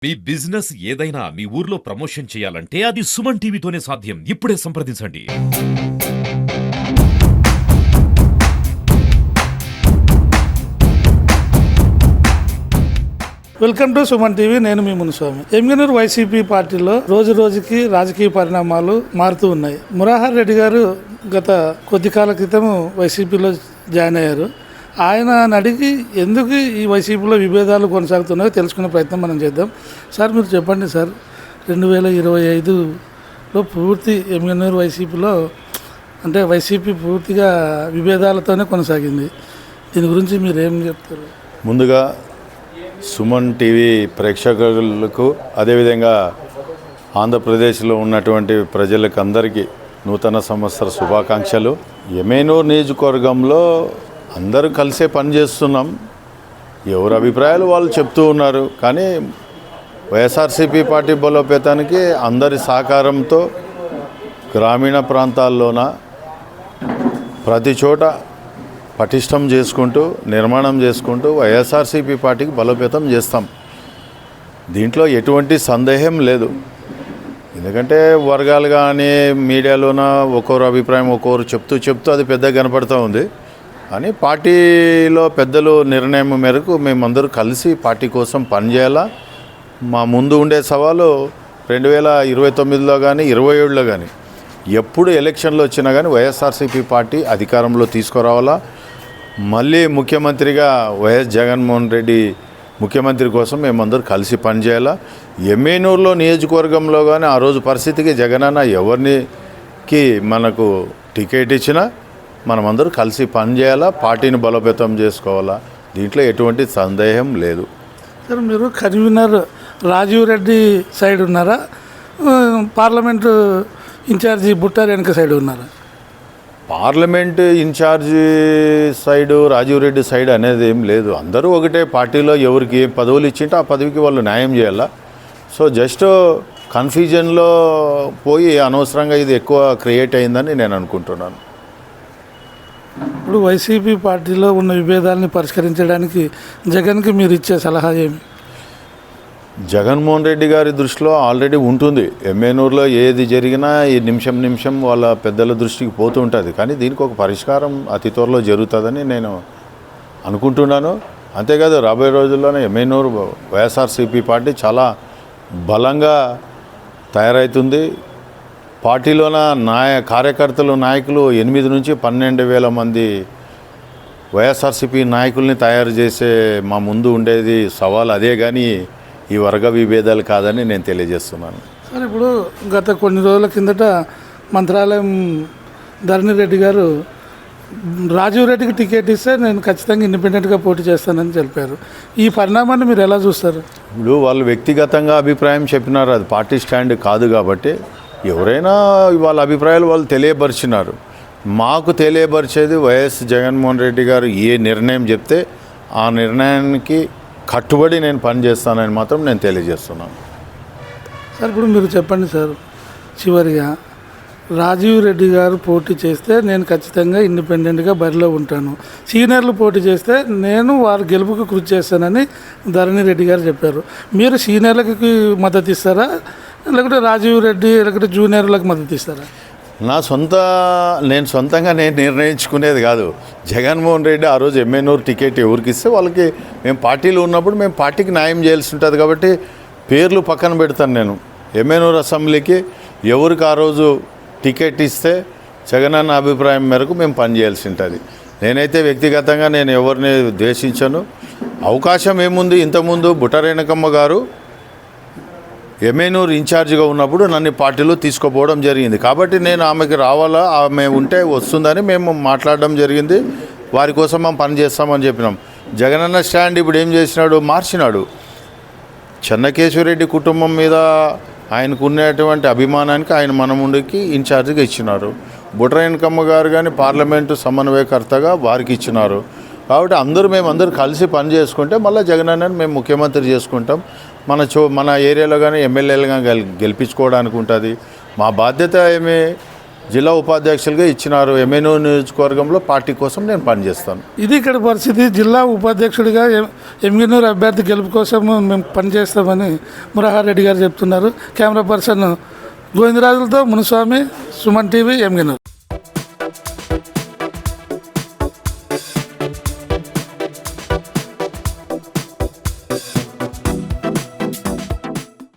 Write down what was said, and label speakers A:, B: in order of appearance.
A: మీ business ఏదైనా మీ ఊర్లో promotion చేయాలంటే అది సుమన్ టీవీతోనే సాధ్యం. ఇప్పుడే సంప్రదించండి.
B: Welcome to Suman TV. నేను మీ మునుస్వామి. ఎమ్మిగనూరు వైసీపీ పార్టీలో రోజు రోజుకి రాజకీయ పరిణామాలు మారుతూ ఉన్నాయి. మురాహర్ రెడ్డి గారు గత కొద్ది కాల క్రితం వైసీపీలో జాయిన్ అయ్యారు. ఆయన అడిగి ఎందుకు ఈ వైసీపీలో విభేదాలు కొనసాగుతున్నాయో తెలుసుకునే ప్రయత్నం మనం చేద్దాం. సార్, మీరు చెప్పండి సార్, 2025లో పూర్తి ఎమ్మిగనూరు వైసీపీలో అంటే వైసీపీ పూర్తిగా విభేదాలతోనే కొనసాగింది. దీని గురించి మీరు ఏం చెప్తారు?
C: ముందుగా సుమన్ టీవీ ప్రేక్షకులకు అదేవిధంగా ఆంధ్రప్రదేశ్లో ఉన్నటువంటి ప్రజలకు అందరికీ నూతన సంవత్సర శుభాకాంక్షలు. ఎమ్మిగనూరు నియోజకవర్గంలో అందరూ కలిసే పనిచేస్తున్నాం. ఎవరి అభిప్రాయాలు వాళ్ళు చెప్తూ ఉన్నారు. కానీ వైఎస్ఆర్సీపీ పార్టీ బలోపేతానికి అందరి సహకారంతో గ్రామీణ ప్రాంతాల్లోన ప్రతి చోట పటిష్టం చేసుకుంటూ నిర్మాణం చేసుకుంటూ వైఎస్ఆర్సీపీ పార్టీకి బలోపేతం చేస్తాం. దీంట్లో ఎటువంటి సందేహం లేదు. ఎందుకంటే వర్గాలు కానీ మీడియాలోన ఒక్కొరు అభిప్రాయం ఒక్కొరు చెప్తూ అది పెద్దగా కనపడుతూ ఉంది. కానీ పార్టీలో పెద్దలు నిర్ణయం మేరకు మేమందరూ కలిసి పార్టీ కోసం పనిచేయాలా. మా ముందు ఉండే సవాలు 2029లో కానీ 27లో కానీ ఎప్పుడు ఎలక్షన్లు వచ్చినా కానీ వైఎస్ఆర్సీపీ పార్టీ అధికారంలో తీసుకురావాలా. మళ్ళీ ముఖ్యమంత్రిగా వైఎస్ జగన్మోహన్ రెడ్డి ముఖ్యమంత్రి కోసం మేమందరూ కలిసి పనిచేయాలా. ఎమ్మిగనూరులో నియోజకవర్గంలో కానీ ఆ రోజు పరిస్థితికి జగనన్న ఎవరికి మనకు టికెట్ ఇచ్చినా మనమందరూ కలిసి పనిచేయాలా, పార్టీని బలోపేతం చేసుకోవాలా. దీంట్లో ఎటువంటి సందేహం లేదు.
B: సార్, మీరు కన్వీనర్ రాజీవ్ రెడ్డి సైడ్ ఉన్నారా, పార్లమెంటు ఇన్ఛార్జి బుట్టార్ వెనక సైడ్ ఉన్నారా?
C: Parliament incharge side Rajiv Reddy side అనేది ఏం లేదు. అందరూ ఒకటే పార్టీలో ఎవరికి ఏ పదవులు ఇచ్చింటే ఆ పదవికి వాళ్ళు న్యాయం చేయాలా. సో జస్ట్ కన్ఫ్యూజన్లో పోయి అనవసరంగా ఇది ఎక్కువ క్రియేట్ అయిందని నేను అనుకుంటున్నాను.
B: ఇప్పుడు వైసీపీ పార్టీలో ఉన్న విభేదాలని పరిష్కరించడానికి జగన్కి మీరు ఇచ్చే సలహా ఏమి?
C: జగన్మోహన్ రెడ్డి గారి దృష్టిలో ఆల్రెడీ ఉంటుంది. ఎమ్మిగనూరులో ఏది జరిగినా ఈ నిమిషం వాళ్ళ పెద్దల దృష్టికి పోతూ ఉంటుంది. కానీ దీనికి ఒక పరిష్కారం అతి త్వరలో జరుగుతుందని నేను అనుకుంటున్నాను. అంతేకాదు రాబోయే రోజుల్లోనే ఎమ్మిగనూరు వైఎస్ఆర్సీపీ పార్టీ చాలా బలంగా తయారవుతుంది. పార్టీలోన కార్యకర్తలు నాయకులు 8 నుంచి 12,000 మంది వైఎస్ఆర్సీపీ నాయకుల్ని తయారు చేసే మా ముందు ఉండేది సవాల్ అదే. కానీ ఈ వర్గ విభేదాలు కాదని నేను తెలియజేస్తున్నాను.
B: సార్, ఇప్పుడు గత కొన్ని రోజుల కిందట మంత్రాలయం ధరణి రెడ్డి గారు రాజీవ్ రెడ్డికి టికెట్ ఇస్తే నేను ఖచ్చితంగా ఇండిపెండెంట్గా పోటీ చేస్తానని తెలిపారు. ఈ పరిణామాన్ని మీరు ఎలా చూస్తారు?
C: ఇప్పుడు వాళ్ళు వ్యక్తిగతంగా అభిప్రాయం చెప్పినారు, అది పార్టీ స్టాండ్ కాదు. కాబట్టి ఎవరైనా వాళ్ళ అభిప్రాయాలు వాళ్ళు తెలియపరిచినారు. మాకు తెలియపరిచేది వైఎస్ జగన్మోహన్ రెడ్డి గారు ఏ నిర్ణయం చెప్తే ఆ నిర్ణయానికి కట్టుబడి నేను పనిచేస్తానని మాత్రం నేను తెలియజేస్తున్నాను.
B: సార్, ఇప్పుడు మీరు చెప్పండి సార్, చివరిగా రాజీవ్ రెడ్డి గారు పోటీ చేస్తే నేను ఖచ్చితంగా ఇండిపెండెంట్గా బరిలో ఉంటాను, సీనియర్లు పోటీ చేస్తే నేను వారి గెలుపుకు కృషి చేస్తానని ధరణి రెడ్డి గారు చెప్పారు. మీరు సీనియర్లకి మద్దతు ఇస్తారా, లేకపోతే రాజీవ్ రెడ్డి లేకపోతే జూనియర్లకు మద్దతు ఇస్తారా?
C: నేను సొంతంగా నిర్ణయించుకునేది కాదు. జగన్మోహన్ రెడ్డి ఆ రోజు ఎమ్మిగనూరు టికెట్ ఎవరికి ఇస్తే వాళ్ళకి మేము పార్టీలో ఉన్నప్పుడు మేము పార్టీకి న్యాయం చేయాల్సి ఉంటుంది. కాబట్టి పేర్లు పక్కన పెడతాను. నేను ఎమ్మిగనూరు అసెంబ్లీకి ఎవరికి ఆ రోజు టికెట్ ఇస్తే జగనన్న అభిప్రాయం మేరకు మేము పనిచేయాల్సి ఉంటుంది. నేనైతే వ్యక్తిగతంగా నేను ఎవరిని ద్వేషించను. అవకాశం ఏముంది, ఇంతకుముందు బుట్టారేణకమ్మ గారు ఎమ్మిగనూరు ఇన్ఛార్జిగా ఉన్నప్పుడు నన్ను పార్టీలో తీసుకుపోవడం జరిగింది. కాబట్టి నేను ఆమెకి రావాలా, ఆమె ఉంటే వస్తుందని మేము మాట్లాడడం జరిగింది. వారి కోసం మేము పనిచేస్తామని చెప్పినాం. జగనన్న స్టాండ్ ఇప్పుడు ఏం చేసినాడు, మార్చినాడు. చెన్నకేశ్వరరెడ్డి కుటుంబం మీద ఆయనకు ఉన్నటువంటి అభిమానానికి ఆయన మనముండికి ఇన్ఛార్జిగా ఇచ్చినారు. బుట్టారేణకమ్మ గారు కానీ పార్లమెంటు సమన్వయకర్తగా వారికి ఇచ్చినారు. కాబట్టి మేమందరూ కలిసి పని చేసుకుంటే మళ్ళీ జగనన్నని మేము ముఖ్యమంత్రి చేసుకుంటాం. మన ఏరియాలో కానీ ఎమ్మెల్యేలుగా గెలిపించుకోవడానికి ఉంటుంది. మా బాధ్యత ఏమి జిల్లా ఉపాధ్యక్షులుగా ఇచ్చినారు. ఎమ్మెనూరు నియోజకవర్గంలో పార్టీ కోసం నేను పనిచేస్తాను.
B: ఇది ఇక్కడ పరిస్థితి. జిల్లా ఉపాధ్యక్షుడిగా ఎమ్మిగనూరు అభ్యర్థి గెలుపు కోసం మేము పనిచేస్తామని మురహారెడ్డి గారు చెప్తున్నారు. కెమెరా పర్సన్ గోవిందరాజులతో మునుస్వామి, సుమన్ టీవీ, ఎమ్మిగనూరు.